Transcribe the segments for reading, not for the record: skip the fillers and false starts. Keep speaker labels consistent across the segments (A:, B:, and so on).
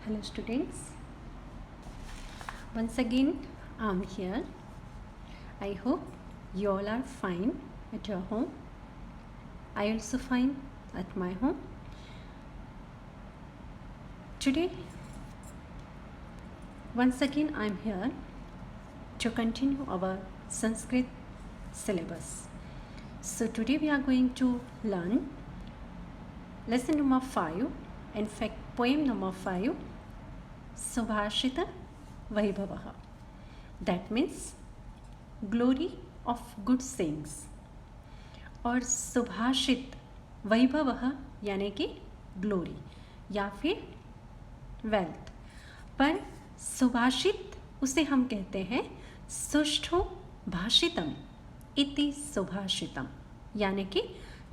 A: Hello students, once again I'm here. I hope you all are fine at your home. I also fine at my home. Today once again I'm here to continue our Sanskrit syllabus. So today we are going to learn lesson number 5, in fact poem number 5, Subhashita Vaibhavaha. That means glory of good sayings. और सुभाषित वैभव यानी कि glory या फिर wealth, पर सुभाषित उसे हम कहते हैं सुष्ठु भाषितम इति सुभाषितम, यानी कि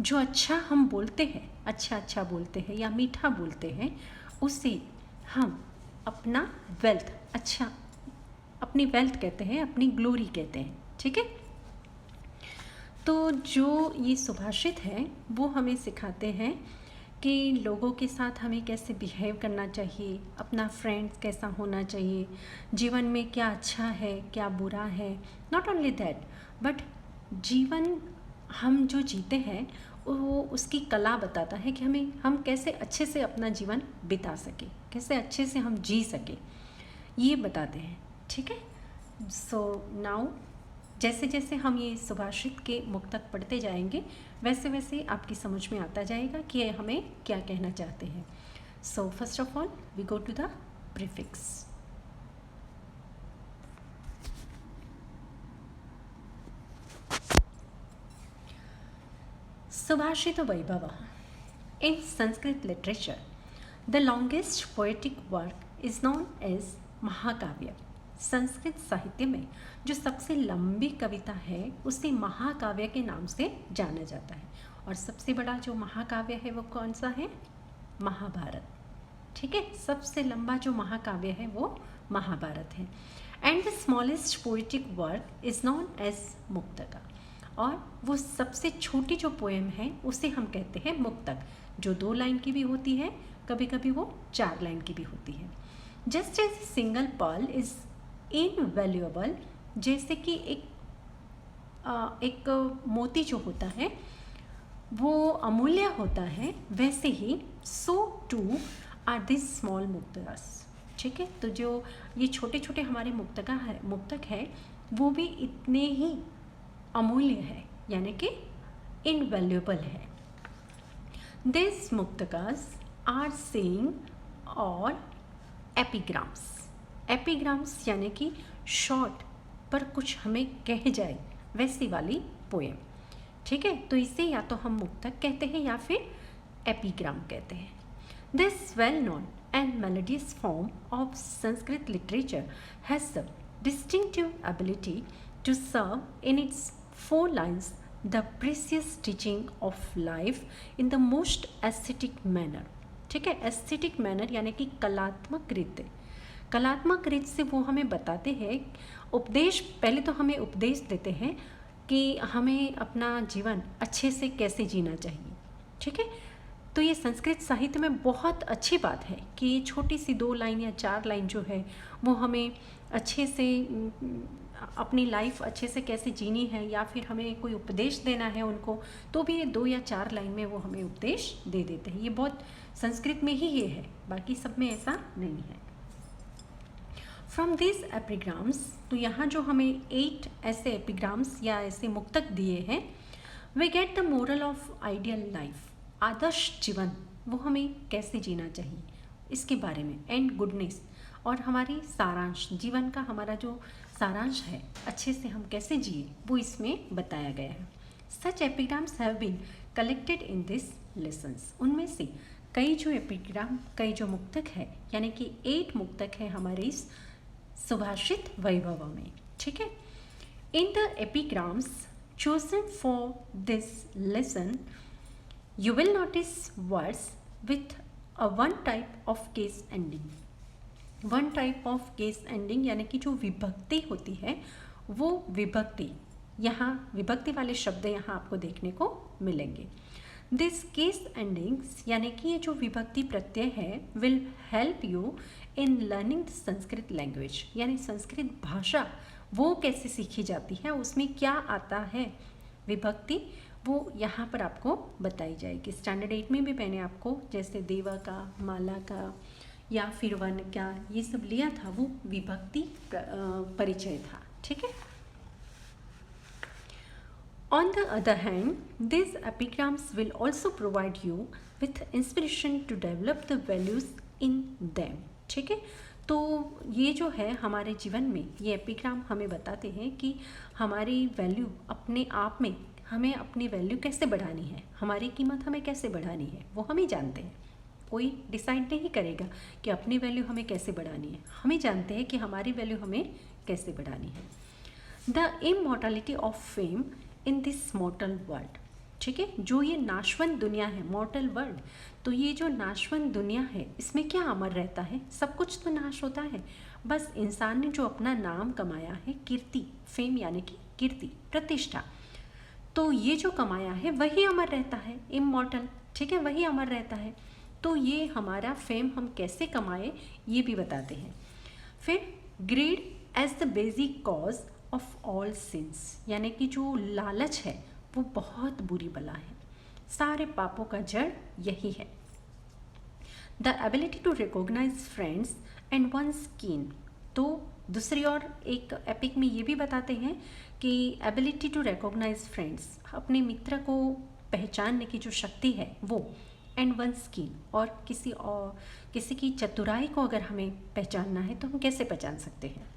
A: जो अच्छा हम बोलते हैं, अच्छा बोलते हैं या मीठा बोलते हैं, उसे हम अपना वेल्थ, अपनी वेल्थ कहते हैं, अपनी ग्लोरी कहते हैं. ठीक है. तो जो ये सुभाषित है वो हमें सिखाते हैं कि लोगों के साथ हमें कैसे बिहेव करना चाहिए, अपना फ्रेंड कैसा होना चाहिए, जीवन में क्या अच्छा है क्या बुरा है. नॉट ओनली दैट, बट जीवन हम जो जीते हैं वो उसकी कला बताता है कि हम कैसे अच्छे से अपना जीवन बिता सके, कैसे अच्छे से हम जी सके, ये बताते हैं. ठीक है. सो नाउ जैसे जैसे हम ये सुभाषित के मुक्तक पढ़ते जाएंगे वैसे वैसे आपकी समझ में आता जाएगा कि हमें क्या कहना चाहते हैं. So first of all we go to the prefix. Subhashita Vaibhava. In Sanskrit literature, the longest poetic work is known as Mahakavya. Sanskrit साहित्य में जो सबसे लंबी कविता है उसे महाकाव्य के नाम से जाना जाता है. और सबसे बड़ा जो महाकाव्य है वो कौन सा है? महाभारत. ठीक है. सबसे लंबा जो महाकाव्य है वो महाभारत है. And the smallest poetic work is known as Muktaka. और वो सबसे छोटी जो पोएम है उसे हम कहते हैं मुक्तक, जो 2 लाइन की भी होती है, कभी कभी वो 4 लाइन की भी होती है. Just as single pearl is invaluable, जैसे कि एक मोती जो होता है वो अमूल्य होता है, वैसे ही सो टू आर दिस स्मॉल मुक्तकास. ठीक है. तो जो ये छोटे छोटे हमारे मुक्तक है वो भी इतने ही अमूल्य है, यानी कि इनवैल्यूएबल है. दिस मुक्तकास आर सेइंग और एपिग्राम्स. एपिग्राम्स यानी कि शॉर्ट पर कुछ हमें कह जाए वैसी वाली पोएम. ठीक है. तो इसे या तो हम मुक्तक कहते हैं या फिर एपिग्राम कहते हैं. This well known and melodious form of Sanskrit literature has the distinctive ability to serve in its 4 lines the precious teaching of life in the most aesthetic manner. ठीक है. एस्थेटिक मैनर यानी कि कलात्मक रीत से वो हमें बताते हैं उपदेश. पहले तो हमें उपदेश देते हैं कि हमें अपना जीवन अच्छे से कैसे जीना चाहिए. ठीक है. तो ये संस्कृत साहित्य में बहुत अच्छी बात है कि ये छोटी सी 2 लाइन या 4 लाइन जो है वो हमें अच्छे से अपनी लाइफ अच्छे से कैसे जीनी है, या फिर हमें कोई उपदेश देना है उनको, तो भी ये 2 या 4 लाइन में वो हमें उपदेश दे देते हैं. ये बहुत संस्कृत में ही ये है, बाकी सब में ऐसा नहीं है. फ्रॉम दिस एपिग्राम्स, तो यहाँ जो हमें 8 ऐसे एपिग्राम्स या ऐसे मुक्तक दिए हैं, we get the moral of ideal life. आदर्श जीवन वो हमें कैसे जीना चाहिए इसके बारे में, एंड गुडनेस, और हमारी सारांश, जीवन का हमारा जो सारांश है, अच्छे से हम कैसे जिए, वो इसमें बताया गया है. Such epigrams have been collected in this lessons. उनमें से कई जो मुक्तक है, यानी कि 8 मुक्तक है हमारे इस सुभाषित वैभव में. ठीक है. In the एपिग्राम्स chosen for this lesson, you will notice words with a one type of case ending. One type of case ending यानी कि जो विभक्ति होती है वो विभक्ति, यहाँ विभक्ति वाले शब्द यहाँ आपको देखने को मिलेंगे. दिस केस एंडिंग्स यानी कि ये जो विभक्ति प्रत्यय है will help you in learning the Sanskrit language, यानी संस्कृत भाषा वो कैसे सीखी जाती है, उसमें क्या आता है विभक्ति, वो यहाँ पर आपको बताई जाएगी। स्टैंडर्ड 8 में भी मैंने आपको जैसे देवा का, माला का या फिर वन का ये सब लिया था, वो विभक्ति परिचय था, ठीक है। On the other hand, these epigrams will also provide you with inspiration to develop the values in them, ठीक है। तो ये जो है हमारे जीवन में ये एपिग्राम हमें बताते हैं कि हमारी वैल्यू अपने आप में, हमें अपनी वैल्यू कैसे बढ़ानी है, हमारी कीमत हमें कैसे बढ़ानी है, वो हम ही जानते हैं। कोई डिसाइड नहीं करेगा कि अपनी वैल्यू हमें कैसे बढ़ानी है, हम ही जानते हैं कि हमारी वैल्यू हमें कैसे बढ़ानी है। The immortality of fame in this मॉर्टल world, ठीक है। जो ये नाशवंत दुनिया है, मॉर्टल वर्ल्ड, तो ये जो नाशवंत दुनिया है इसमें क्या अमर रहता है, सब कुछ तो नाश होता है, बस इंसान ने जो अपना नाम कमाया है, कीर्ति, फेम यानी कि कीर्ति, प्रतिष्ठा, तो ये जो कमाया है वही अमर रहता है, इमॉर्टल, ठीक है, वही अमर रहता है। तो ये हमारा फेम हम कैसे कमाए ये भी बताते हैं। फिर greed as the basic cause of all sins, यानी कि जो लालच है वो बहुत बुरी बला है, सारे पापों का जड़ यही है। The ability to recognise friends and one's kin, तो दूसरी ओर एक एपिक में ये भी बताते हैं कि एबिलिटी टू रिकॉग्नाइज फ्रेंड्स, अपने मित्र को पहचानने की जो शक्ति है वो, एंड वंस कीन, और किसी की चतुराई को अगर हमें पहचानना है तो हम कैसे पहचान सकते हैं।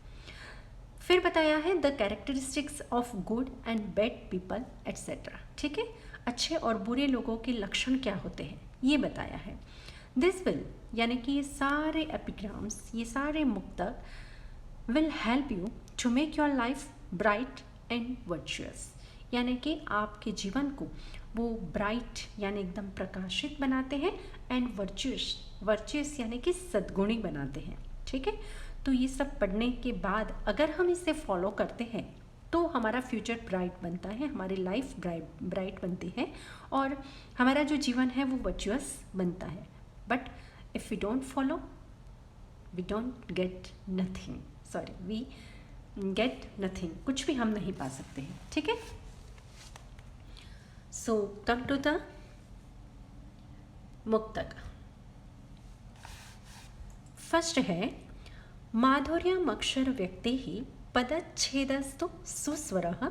A: फिर बताया है the characteristics of good and bad people etcetera, ठीक है, अच्छे और बुरे लोगों के लक्षण क्या होते हैं ये बताया है। दिस विल, यानी कि ये सारे एपिग्राम्स, ये सारे मुक्तक will help you to make your life bright and virtuous, यानी कि आपके जीवन को वो ब्राइट यानी एकदम प्रकाशित बनाते हैं, एंड वर्चुअस यानी कि सद्गुणी बनाते हैं, ठीक है। तो ये सब पढ़ने के बाद अगर हम इसे फॉलो करते हैं तो हमारा फ्यूचर ब्राइट बनता है, हमारी लाइफ ब्राइट बनती है और हमारा जो जीवन है वो वर्चुअस बनता है। But if we don't follow we don't get nothing, we get nothing, कुछ भी हम नहीं पा सकते हैं, ठीक है। सो कम टू द मुक्तक। फर्स्ट है माधुर्यमक्षर व्यक्ति ही पदच्छेदस्तु सुस्वरः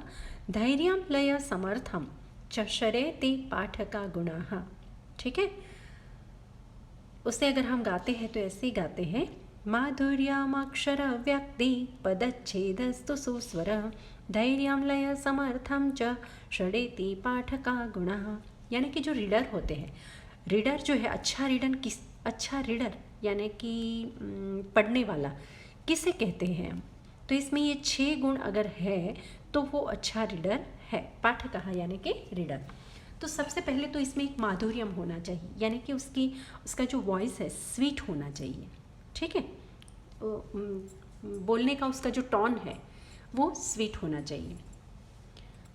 A: धैर्यं लय समर्थम च शरेति पाठका गुणाः, ठीक है। उसे अगर हम गाते हैं तो ऐसे ही गाते हैं, माधुर्यमक्षर व्यक्ति पदच्छेदस्तु सुस्वरः धैर्यं लय समर्थम च शरेति पाठका गुणाः, यानी कि जो रीडर होते हैं, रीडर जो है अच्छा रीडर यानी कि पढ़ने वाला किसे कहते हैं हम, तो इसमें ये 6 गुण अगर है तो वो अच्छा रीडर है, पाठक यानी कि रीडर। तो सबसे पहले तो इसमें एक माधुर्यम होना चाहिए, यानी कि उसका जो वॉइस है स्वीट होना चाहिए, ठीक है, बोलने का उसका जो टोन है वो स्वीट होना चाहिए।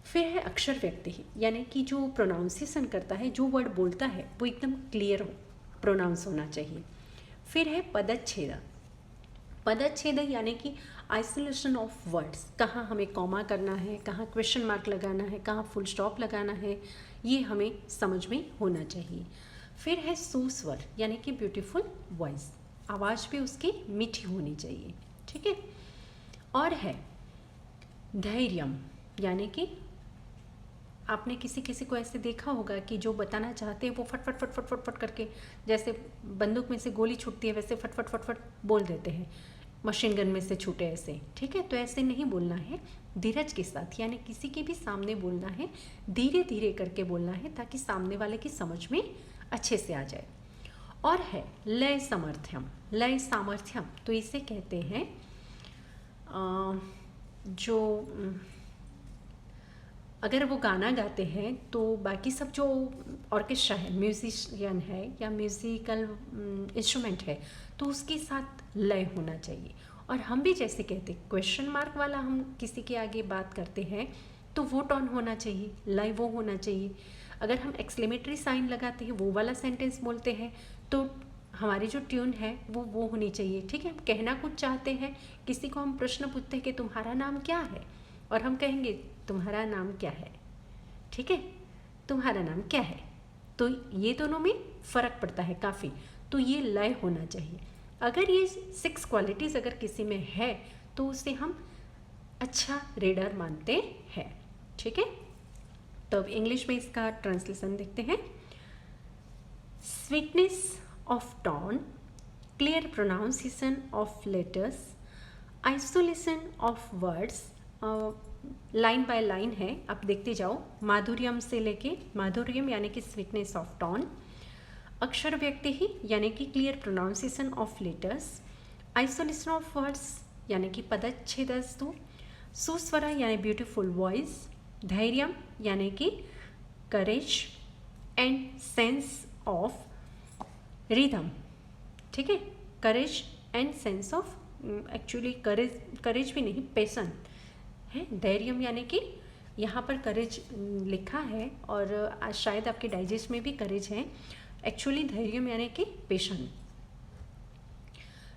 A: फिर है अक्षर व्यक्ति, यानी कि जो प्रोनाउंसिएशन करता है, जो वर्ड बोलता है वो एकदम क्लियर हो, प्रोनाउंस होना चाहिए। फिर है पदच्छेद यानी कि आइसोलेशन ऑफ वर्ड्स, कहाँ हमें कॉमा करना है, कहाँ क्वेश्चन मार्क लगाना है, कहाँ फुल स्टॉप लगाना है, ये हमें समझ में होना चाहिए। फिर है सुस्वर, यानी कि ब्यूटीफुल वॉइस, आवाज़ भी उसकी मीठी होनी चाहिए, ठीक है। और है धैर्यम, यानी कि आपने किसी को ऐसे देखा होगा कि जो बताना चाहते हैं वो फट करके, जैसे बंदूक में से गोली छूटती है वैसे फट बोल देते हैं, मशीन गन में से छूटे ऐसे, ठीक है। तो ऐसे नहीं बोलना है, धीरज के साथ, यानी किसी के भी सामने बोलना है, धीरे धीरे करके बोलना है ताकि सामने वाले की समझ में अच्छे से आ जाए। और है लय सामर्थ्यम, तो इसे कहते हैं जो अगर वो गाना गाते हैं तो बाकी सब जो ऑर्केस्ट्रा है, म्यूजिशियन है या म्यूज़िकल इंस्ट्रूमेंट है, तो उसके साथ लय होना चाहिए। और हम भी जैसे कहते क्वेश्चन मार्क वाला हम किसी के आगे बात करते हैं तो वो टोन होना चाहिए, लय वो होना चाहिए। अगर हम एक्सक्लेमेटरी साइन लगाते हैं, वो वाला सेंटेंस बोलते हैं, तो हमारी जो ट्यून है वो होनी चाहिए। ठीक है, हम कहना कुछ चाहते हैं, किसी को हम प्रश्न पूछते हैं कि तुम्हारा नाम क्या है, और हम कहेंगे तुम्हारा नाम क्या है। ठीक है, तुम्हारा नाम क्या है, तो ये दोनों में फ़र्क पड़ता है काफ़ी। तो ये लय होना चाहिए। अगर ये 6 क्वालिटीज़ अगर किसी में है तो उसे हम अच्छा रीडर मानते हैं। ठीक है, तो अब इंग्लिश में इसका ट्रांसलेशन देखते हैं। Sweetness of tone, clear pronunciation of letters, isolation of words, line by line है, आप देखते जाओ। माधुर्यम से लेके, माधुर्यम यानी कि स्वीटनेस ऑफ टोन, अक्षर व्यक्ति ही यानी कि clear pronunciation of letters, isolation of words यानी कि पदच्छेदस्तु, सुस्वरा यानी ब्यूटीफुल वॉइस, धैर्यम यानी कि courage, and sense of rhythm. ठीक है, courage and sense of, actually courage भी नहीं, पैशन है। धैर्यम यानी कि यहाँ पर करेज लिखा है, और शायद आपके डाइजेस्ट में भी करेज है। एक्चुअली धैर्यम यानी कि पेशन।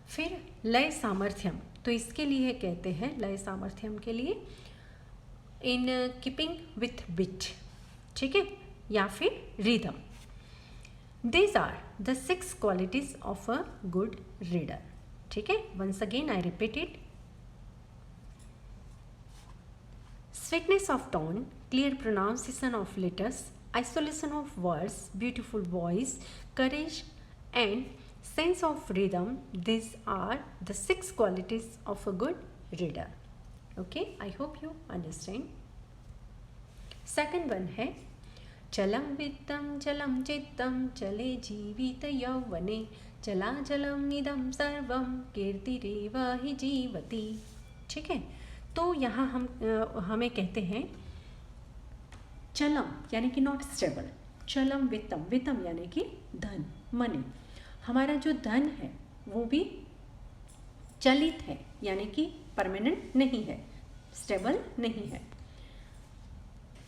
A: फिर लय सामर्थ्यम, तो इसके लिए कहते हैं, लय सामर्थ्यम के लिए इन कीपिंग विथ बीट। ठीक है, या फिर rhythm. These are the 6 qualities of a good reader. ठीक है, once again I repeat it. Sweetness of tone, clear pronunciation of letters, isolation of words, beautiful voice, courage, and sense of rhythm. These are the 6 qualities of a good reader. Okay, I hope you understand. Second one है चलम वित्तम चलम चित्तम चले जीवित यौवने चलाचलम इदम सर्वम कीर्तिरेव हि जीवति। ठीक है, तो यहाँ हमें कहते हैं चलम यानी कि नॉट स्टेबल, चलम वित्तम, वित्तम यानी कि धन, मनी। हमारा जो धन है वो भी चलित है, यानी कि परमानेंट नहीं है, स्टेबल नहीं है।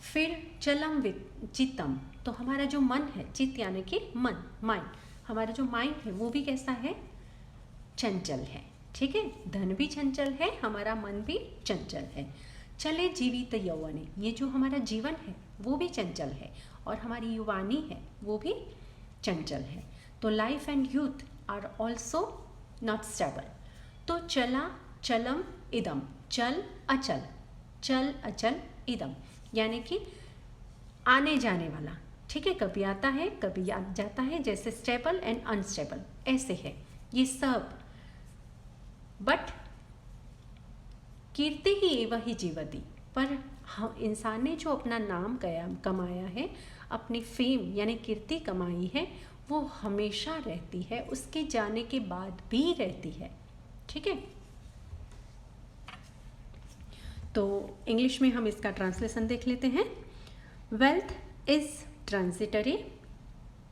A: फिर चलम चित्तम, तो हमारा जो मन है, चित्त यानी कि मन, माइंड, हमारा जो माइंड है वो भी कैसा है, चंचल है। ठीक है, धन भी चंचल है, हमारा मन भी चंचल है। चले जीवित यौवने, ये जो हमारा जीवन है वो भी चंचल है, और हमारी युवानी है वो भी चंचल है। तो life and youth are also not stable. तो चला चलम इदम, चल अचल, चल अचल इदम यानी कि आने जाने वाला। ठीक है, कभी आता है कभी जाता है, जैसे स्टेबल एंड अनस्टेबल ऐसे है ये सब। बट कीर्ति ही एवं ही जीवती, पर हम इंसान ने जो अपना नाम कमाया है, अपनी फेम यानी कीर्ति कमाई है, वो हमेशा रहती है, उसके जाने के बाद भी रहती है। ठीक है, तो इंग्लिश में हम इसका ट्रांसलेशन देख लेते हैं। Wealth is transitory,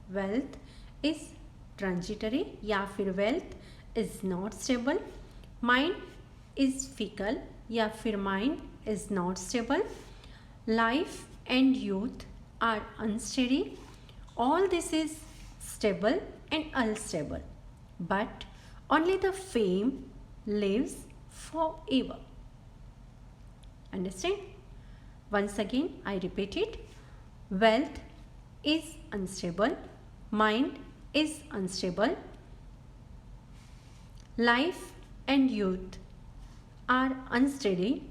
A: wealth is transitory, या फिर wealth is not stable. Mind is fickle, या फिर mind is not stable. Life and youth are unsteady. All this is stable and unstable, but only the fame lives for ever. Understand? Once again, I repeat it. Wealth is unstable. Mind is unstable. Life and youth are unsteady,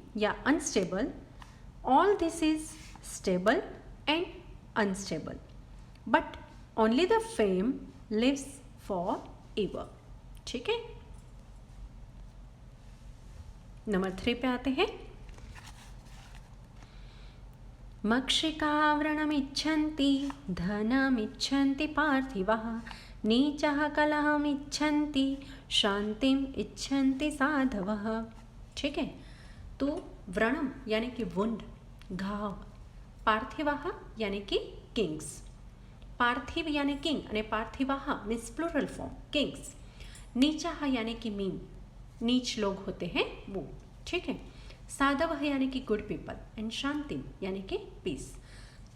A: unstable. All this is stable and unstable. But only the fame lives forever. ठीक है? Number 3 पे आते हैं। मक्षिकावरणमिच्छन्ति धनमिच्छन्ति पार्थिवः, नीचः कलहमिच्छन्ति शांतिम इच्छन्ति साधवः। ठीक है, तो व्रणम यानी कि वुंड, घाव, पार्थिवः यानी कि किंग्स, पार्थिव यानी किंग, અને पार्थिवः मीन्स प्लूरल फॉर्म किंग्स। नीचः यानी कि मीन, नीच लोग होते हैं वो। ठीक है, साधव यानी कि गुड पीपल, एंड शांति यानी कि पीस।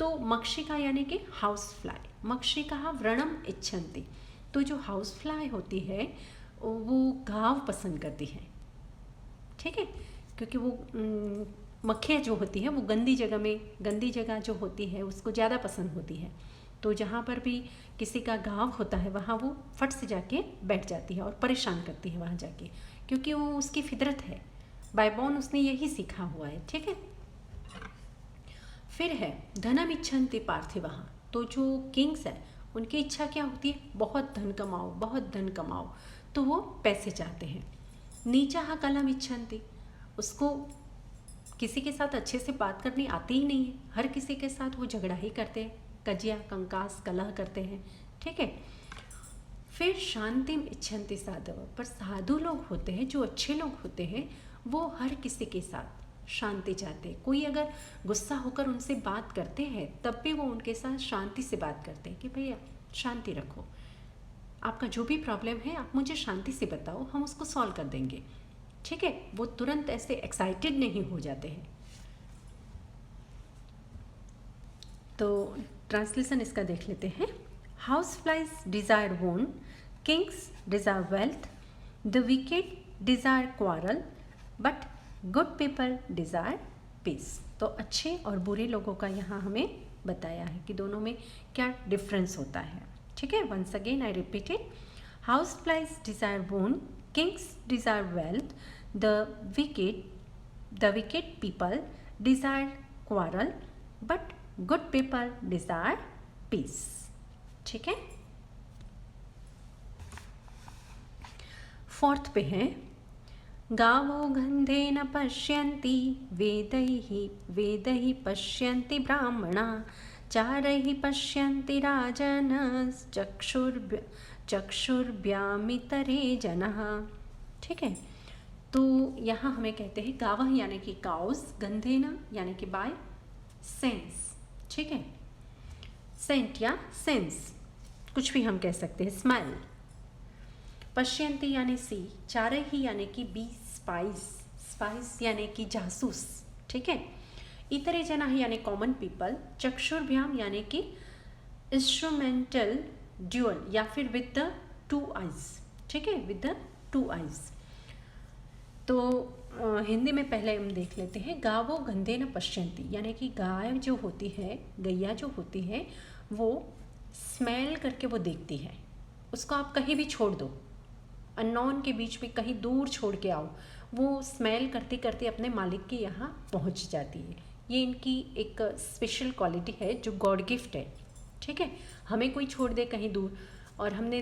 A: तो मक्षिका यानी कि हाउस फ्लाई, मक्षिका व्रणम इच्छन्ति, तो जो हाउस फ्लाई होती है वो घाव पसंद करती है, ठीक है, क्योंकि वो मक्खियाँ जो होती हैं वो गंदी जगह जो होती है उसको ज़्यादा पसंद होती है। तो जहाँ पर भी किसी का घाव होता है वहाँ वो फट से जाके बैठ जाती है और परेशान करती है वहाँ जाके, क्योंकि वो उसकी फितरत है, बाय बॉर्न उसने यही सीखा हुआ है, ठीक है। फिर है धनम इच्छन्ति पार्थिवः, तो जो किंग्स है उनकी इच्छा क्या होती है, बहुत धन कमाओ, बहुत धन कमाओ, तो वो पैसे चाहते हैं। नीचा कलम इच्छन्ति, उसको किसी के साथ अच्छे से बात करनी आती ही नहीं है, हर किसी के साथ वो झगड़ा ही करते हैं, कजिया कंकास कलह करते हैं, ठीक है। फिर शांतिम इच्छन्ति साधव, पर साधु लोग होते हैं, जो अच्छे लोग होते हैं, वो हर किसी के साथ शांति चाहते हैं। कोई अगर गुस्सा होकर उनसे बात करते हैं तब भी वो उनके साथ शांति से बात करते हैं कि भैया शांति रखो, आपका जो भी प्रॉब्लम है आप मुझे शांति से बताओ, हम उसको सॉल्व कर देंगे, ठीक है। वो तुरंत ऐसे एक्साइटेड नहीं हो जाते हैं। तो ट्रांसलेशन इसका देख लेते हैं। House flies desire wound, kings desire wealth, the wicked desire quarrel, but good people desire peace. तो अच्छे और बुरे लोगों का यहाँ हमें बताया है कि दोनों में क्या डिफरेंस होता है, ठीक है। Once again I repeat it, house flies desire wound, kings desire wealth, the wicked people desire quarrel, but good people desire peace, ठीक है। फोर्थ पे है गावो गंधेन पश्यन्ति वेदैः पश्यन्ति ब्राह्मणा, चारैः पश्यन्ति राजन् चक्षुर्भ्यामितरे जनः, ठीक है। तो यहाँ हमें कहते हैं गावह यानी कि काउस, गंधेन यानी कि बाय सेंस, ठीक है, सेंट या सेंस कुछ भी हम कह सकते हैं, स्माइल। पश्यन्ति यानी सी, चारही यानी कि बी स्पाइस यानी कि जासूस, ठीक है। इतरे जना यानी कॉमन पीपल, चक्षुर्भ्याम यानी कि इंस्ट्रूमेंटल ड्यूअल या फिर विद द 2 आइज, ठीक है, विद द 2 आइज। तो हिंदी में पहले हम देख लेते हैं गावो गंधे न पश्यन्ति, यानी कि गाय जो होती है, गैया जो होती है, वो स्मेल करके वो देखती है। उसको आप कहीं भी छोड़ दो, अननोन के बीच में कहीं दूर छोड़ के आओ, वो स्मेल करते करते अपने मालिक के यहाँ पहुँच जाती है। ये इनकी एक स्पेशल क्वालिटी है जो गॉड गिफ्ट है, ठीक है। हमें कोई छोड़ दे कहीं दूर और हमने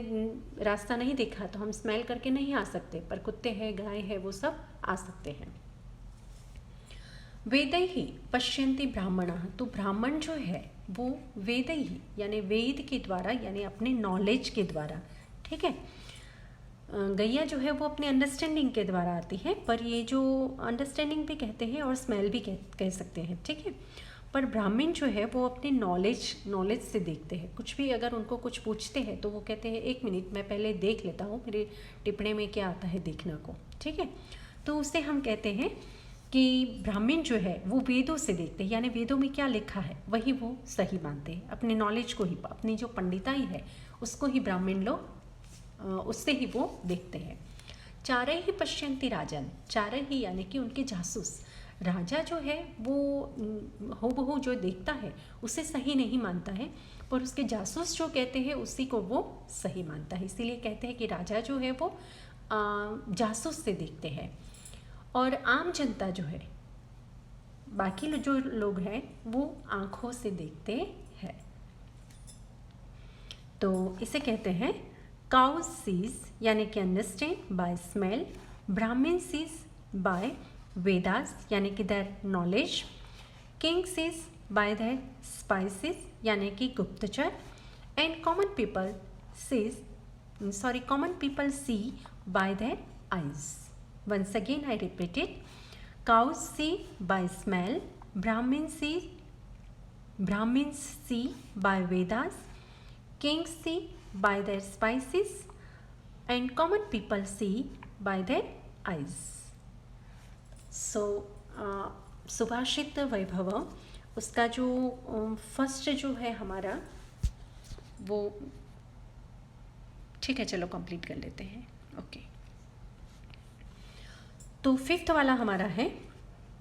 A: रास्ता नहीं देखा तो हम स्मेल करके नहीं आ सकते, पर कुत्ते हैं, गाय है, वो सब आ सकते हैं। वेदैहि पश्यन्ति ब्राह्मणः, तो ब्राह्मण जो है वो वेदैहि यानी वेद के द्वारा यानी अपने नॉलेज के द्वारा, ठीक है। गैया जो है वो अपने अंडरस्टैंडिंग के द्वारा आती है, पर ये जो अंडरस्टैंडिंग भी कहते हैं और स्मेल भी कह सकते हैं, ठीक है। पर ब्राह्मण जो है वो अपने नॉलेज से देखते हैं। कुछ भी अगर उनको कुछ पूछते हैं तो वो कहते हैं 1 मिनट मैं पहले देख लेता हूँ, मेरे टिप्पणी में क्या आता है देखना को, ठीक है। तो उससे हम कहते हैं कि ब्राह्मण जो है वो वेदों से देखते हैं, यानी वेदों में क्या लिखा है वही वो सही मानते हैं। अपने नॉलेज को ही, अपनी जो पंडिताई है उसको ही ब्राह्मण लोग उससे ही वो देखते हैं। चारे ही पश्यन्ति राजन, चारे ही यानी कि उनके जासूस। राजा जो है वो हूबहू जो देखता है उसे सही नहीं मानता है, पर उसके जासूस जो कहते हैं उसी को वो सही मानता है। इसीलिए कहते हैं कि राजा जो है वो जासूस से देखते हैं, और आम जनता जो है, बाकी जो लोग हैं वो आँखों से देखते हैं। तो इसे कहते हैं काउ सीज यानी कि understand by smell, Brahmin sees by Vedas यानी कि their knowledge, king sees by their spices यानी कि गुप्तचर, and common people see by their eyes. Once again I repeat it, cows see by smell, Brahmins see by Vedas, kings see by their spices, and common people see by their eyes. So सुभाषित वैभव उसका जो first जो है हमारा वो, ठीक है चलो complete कर लेते हैं। ओके, तो फिफ्थ वाला हमारा है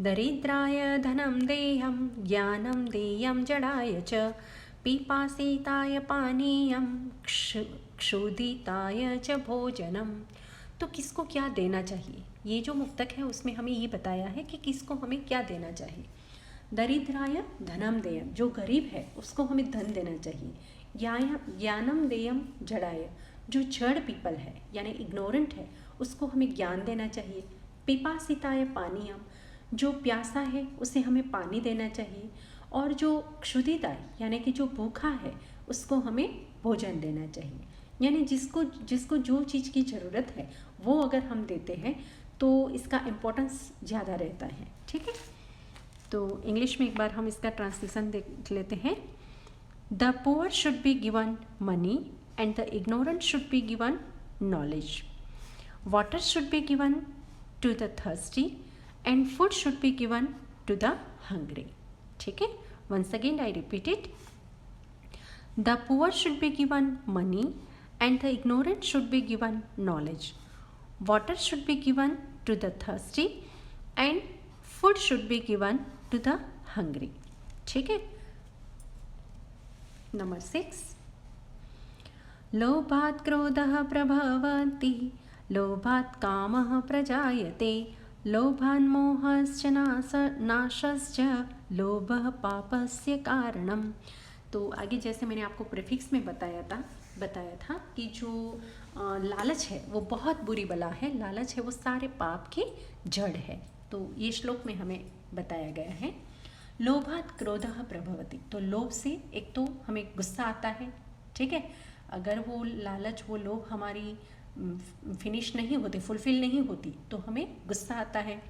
A: दरिद्राय धनम देयम ज्ञानम देयम जड़ाय च पिपासिताय पानीयम क्षुधिताय च भोजनम। तो किसको क्या देना चाहिए, ये जो मुक्तक है उसमें हमें ये बताया है कि किसको हमें क्या देना चाहिए। दरिद्राय धनम देयम, जो गरीब है उसको हमें धन देना चाहिए। ज्ञानम देयम जड़ाय, जो जड़ पीपल है यानी इग्नोरेंट है उसको हमें ज्ञान देना चाहिए। पिपासिताय पानीयम, जो प्यासा है उसे हमें पानी देना चाहिए। और जो क्षुधिताय यानी कि जो भूखा है उसको हमें भोजन देना चाहिए। यानी जिसको जो चीज़ की ज़रूरत है वो अगर हम देते हैं तो इसका इम्पोर्टेंस ज़्यादा रहता है। ठीक है, तो इंग्लिश में एक बार हम इसका ट्रांसलेशन देख लेते हैं। The poor should be given money and the ignorant should be given knowledge. Water should be given to the thirsty and food should be given to the hungry. ठीक है, once again I repeat it. The poor should be given money and the ignorant should be given knowledge. Water should be given to the thirsty and food should be given to the hungry. ठीक है, number 6, लोभात् क्रोधः प्रभवति लोभात् कामः प्रजायते लोभान्मोहश्च नाशश्च लोभः पापस्य कारणम। तो आगे जैसे मैंने आपको प्रीफिक्स में बताया था कि जो लालच है वो बहुत बुरी बला है, लालच है वो सारे पाप की जड़ है। तो ये श्लोक में हमें बताया गया है। लोभात् क्रोधः प्रभवति, तो लोभ से एक तो हमें गुस्सा आता है। ठीक है, अगर वो लालच वो लोभ हमारी फिनिश नहीं होती, फुलफिल नहीं होती तो हमें गुस्सा आता है।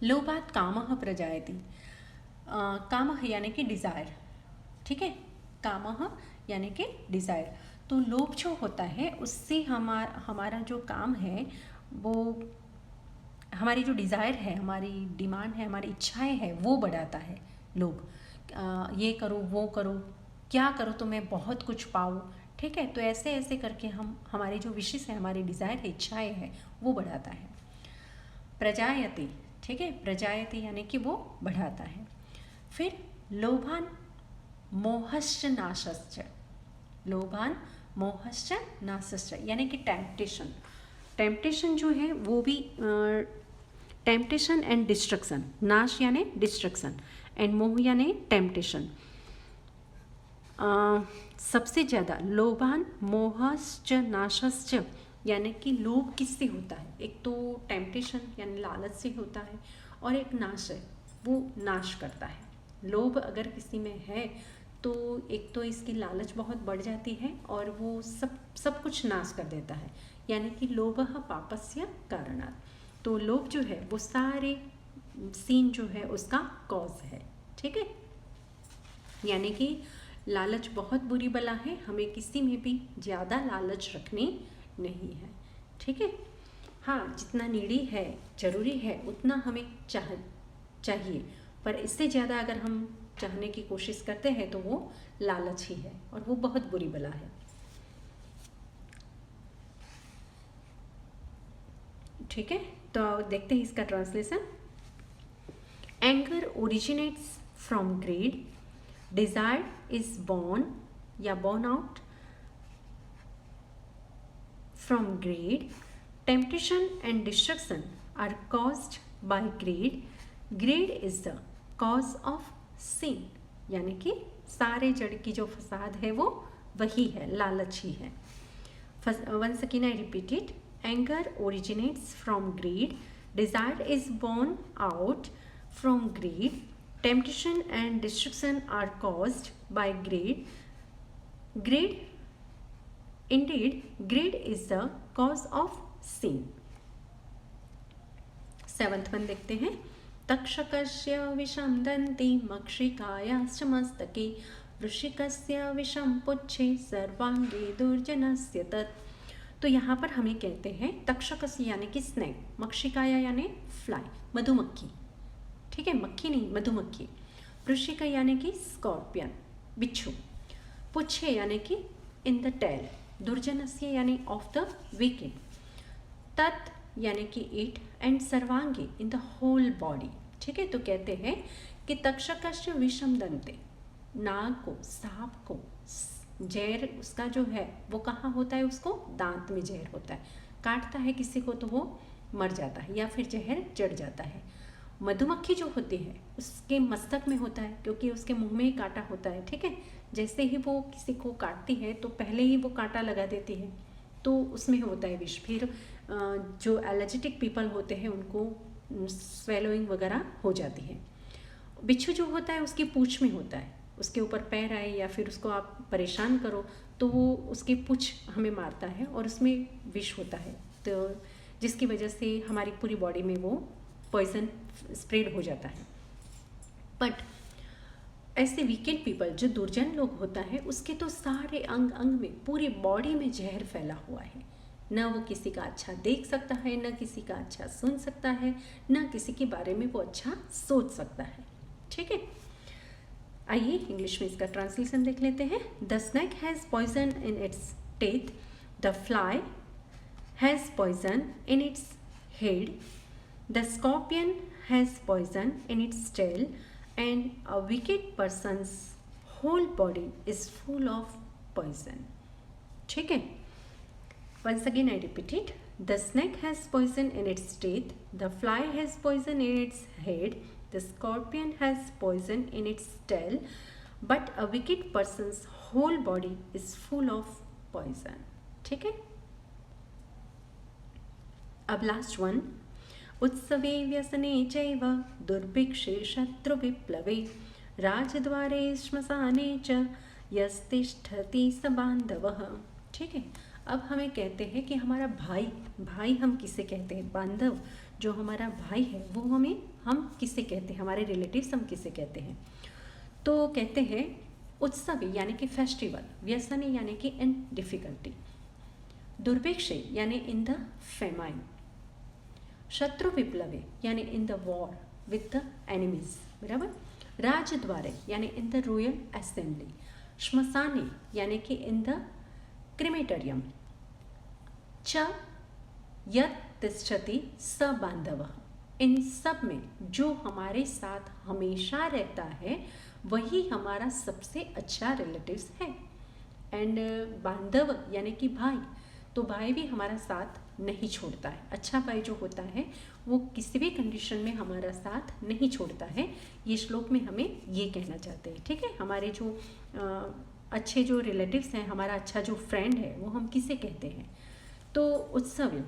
A: लोभात् कामः प्रजायते, कामः यानी कि डिज़ायर। ठीक है, कामः यानी कि डिज़ायर। तो लोभ जो होता है उससे हमारा जो काम है वो हमारी जो डिज़ायर है, हमारी डिमांड है, हमारी इच्छाएं है वो बढ़ाता है लोभ। ये करो वो करो, क्या करो तो मैं बहुत कुछ पाऊँ। ठीक है, तो ऐसे ऐसे करके हम हमारी जो विशेष है, हमारी डिज़ायर है, इच्छाएं है वो बढ़ाता है। प्रजायते, ठीक है, प्रजायते यानी कि वो बढ़ाता है। फिर लोभान मोहश्च नाशश्च, लोभान मोहश्च नाशश्च यानी कि टेम्पटेशन। टेम्पटेशन जो है वो भी टेम्पटेशन एंड डिस्ट्रक्शन, नाश यानी डिस्ट्रक्शन एंड मोह यानी टेम्पटेशन। सबसे ज़्यादा लोभान मोहश्च नाशश्च यानी कि लोभ किससे होता है, एक तो टेम्पटेशन यानी लालच से होता है और एक नाश है, वो नाश करता है। लोभ अगर किसी में है तो एक तो इसकी लालच बहुत बढ़ जाती है और वो सब कुछ नाश कर देता है, यानी कि लोभः पापस्य कारणात्। तो लोभ जो है वो सारे सीन जो है उसका कॉज है। ठीक है, यानी कि लालच बहुत बुरी बला है, हमें किसी में भी ज़्यादा लालच रखनी नहीं है। ठीक है, हाँ जितना नीडी है, ज़रूरी है उतना हमें चाहिए, पर इससे ज़्यादा अगर हम चाहने की कोशिश करते हैं तो वो लालच ही है और वो बहुत बुरी बला है। ठीक है, तो देखते हैं इसका translation. Anger originates from greed, desire is born या born out from greed, temptation and destruction are caused by greed, greed is the cause of sin, यानी कि सारे जड़ की जो फसाद है वो वही है, लालच ही है। once again I repeat it, anger originates from greed, desire is born out from greed, temptation and destruction are caused by greed. Indeed, greed is the cause of sin. 7th one देखते हैं। तक्षकस्य विषं दन्ति मक्षिकायाश्च मस्तके वृश्चिकस्य विषं पुच्छे सर्वांगे दुर्जनस्य तत्। तो यहाँ पर हमें कहते हैं तक्षकस्य यानी कि स्नेक, मक्षिकाया यानी फ्लाई, मधुमक्खी। ठीक है, मक्खी नहीं मधुमक्खी। वृश्चिक यानी कि स्कॉर्पियन, बिच्छू। पुच्छे यानी कि इन द टेल। दुर्जनस्य यानी ऑफ द वीकेंड। तत् यानी कि इट, एंड सर्वांगी इन द होल बॉडी। ठीक है, तो कहते हैं कि तक्षकस्य विषम दंते, नाग को, सांप को जहर उसका जो है वो कहाँ होता है, उसको दांत में जहर होता है, काटता है किसी को तो वो मर जाता है या फिर जहर चढ़ जाता है। मधुमक्खी जो होती है उसके मस्तक में होता है क्योंकि उसके मुंह में ही कांटा होता है। ठीक है, जैसे ही वो किसी को काटती है तो पहले ही वो कांटा लगा देती है तो उसमें होता है विष। फिर जो एलर्जेटिक पीपल होते हैं उनको स्वेलोइंग वगैरह हो जाती है। बिच्छू जो होता है उसकी पूंछ में होता है, उसके ऊपर पैर आए या फिर उसको आप परेशान करो तो वो उसकी पूंछ हमें मारता है और उसमें विष होता है, तो जिसकी वजह से हमारी पूरी बॉडी में वो पॉइजन स्प्रेड हो जाता है। बट ऐसे वीकेंड पीपल जो दुर्जन लोग होता है उसके तो सारे अंग अंग में, पूरी बॉडी में जहर फैला हुआ है। न वो किसी का अच्छा देख सकता है, न किसी का अच्छा सुन सकता है, न किसी के बारे में वो अच्छा सोच सकता है। ठीक है, आइए इंग्लिश में इसका ट्रांसलेशन देख लेते हैं। The snake has poison in its teeth, the fly has poison in its head, the scorpion has poison in its tail, and a wicked person's whole body is full of poison. ठीक है, once again I repeat it. The snake has poison in its teeth, the fly has poison in its head, the scorpion has poison in its tail, but a wicked person's whole body is full of poison. ठीक है, अब last one. उत्सवे व्यसने चैव दुर्भिक्षे शत्रुविप्लवे राजद्वारे श्मशाने च यस्तिष्ठति स बान्धवः। ठीक है, अब हमें कहते हैं कि हमारा भाई हम किसे कहते हैं, बांधव जो हमारा भाई है वो हम किसे कहते हैं, हमारे रिलेटिव्स हम किसे कहते हैं। तो कहते हैं उत्सव यानी कि फेस्टिवल, व्यसने यानी कि इन डिफिकल्टी, दुर्भिक्षे यानी इन द फेमाइन, शत्रु विप्लवे यानी in the war with the enemies, बराबर। राजद्वारे यानी इन द रॉयल असेंबली, श्मशाने यानी कि इन द क्रिमेटोरियम, च यत् तिष्ठति स बांधवः, इन सब में जो हमारे साथ हमेशा रहता है वही हमारा सबसे अच्छा रिलेटिव्स है। एंड बांधव यानी कि भाई, तो भाई भी हमारा साथ नहीं छोड़ता है। अच्छा भाई जो होता है वो किसी भी कंडीशन में हमारा साथ नहीं छोड़ता है, ये श्लोक में हमें ये कहना चाहते हैं। ठीक है, हमारे जो अच्छे जो रिलेटिव्स हैं, हमारा अच्छा जो फ्रेंड है वो हम किसे कहते हैं, तो उत्सव।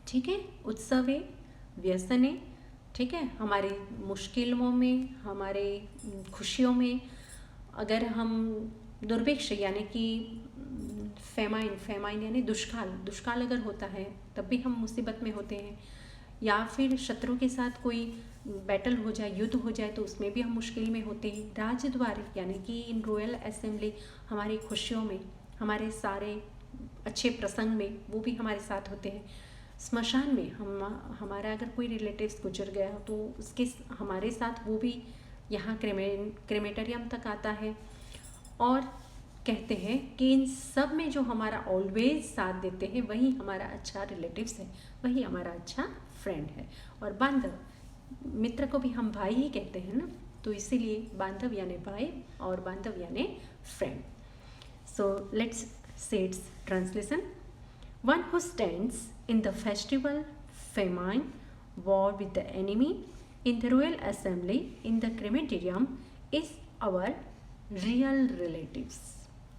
A: ठीक है, उत्सवे व्यसने, ठीक है, हमारे मुश्किलों में, हमारे खुशियों में, अगर हम दुर्भिक्ष यानी कि फेमाइन यानी दुष्काल अगर होता है तब भी हम मुसीबत में होते हैं, या फिर शत्रु के साथ कोई बैटल हो जाए, युद्ध हो जाए तो उसमें भी हम मुश्किल में होते हैं। राजद्वारे यानी कि इन रॉयल असेंबली, हमारी खुशियों में, हमारे सारे अच्छे प्रसंग में वो भी हमारे साथ होते हैं। स्मशान में हमारा अगर कोई रिलेटिव्स गुजर गया तो उसके हमारे साथ वो भी यहाँ क्रेमेटोरियम तक आता है। और कहते हैं कि इन सब में जो हमारा ऑलवेज साथ देते हैं वही हमारा अच्छा रिलेटिव्स है, वही हमारा अच्छा फ्रेंड है। और बांधव, मित्र को भी हम भाई ही कहते हैं ना, तो इसीलिए बांधव यानी भाई और बांधव यानी friend. So let's say its translation. One who stands in the festival, famine, war with the enemy, in the royal assembly, in the crematorium is our real relatives.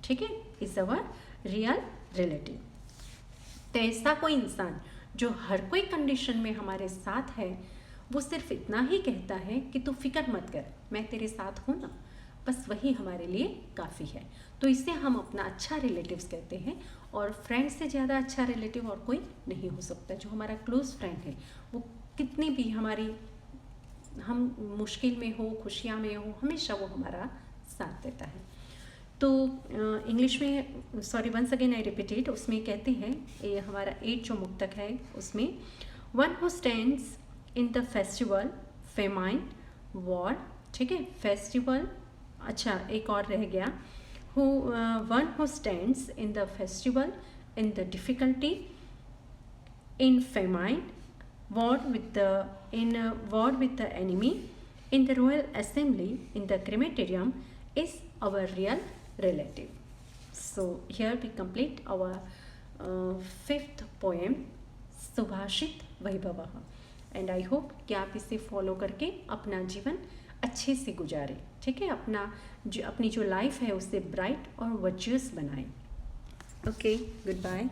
A: ठीक है, इज अवर रियल रिलेटिव। तो ऐसा कोई इंसान जो हर कोई condition में हमारे साथ है, वो सिर्फ इतना ही कहता है कि तू फिक्र मत कर, मैं तेरे साथ हूँ ना, बस वही हमारे लिए काफ़ी है। तो इसे हम अपना अच्छा रिलेटिव्स कहते हैं। और फ्रेंड से ज़्यादा अच्छा रिलेटिव और कोई नहीं हो सकता। जो हमारा क्लोज फ्रेंड है वो कितनी भी हमारी, हम मुश्किल में हो, खुशियाँ में हो, हमेशा वो हमारा साथ देता है। तो इंग्लिश में, sorry once again I repeat it, उसमें कहते हैं, ये हमारा 8 जो मुक्तक है उसमें, one who stands in the festival, famine, war ठीक है, फेस्टिवल। अच्छा, एक और रह गया, who one who stands in the festival in the difficulty, in famine, war with the enemy, in the royal assembly, in the crematorium, is our real relative. So here we complete our fifth poem, सुभाषित वैभवः, and I hope कि आप इसे follow करके अपना जीवन अच्छे से गुजारें, ठीक है, अपनी जो लाइफ है उसे ब्राइट और वर्चुअस बनाएं। Okay, good bye.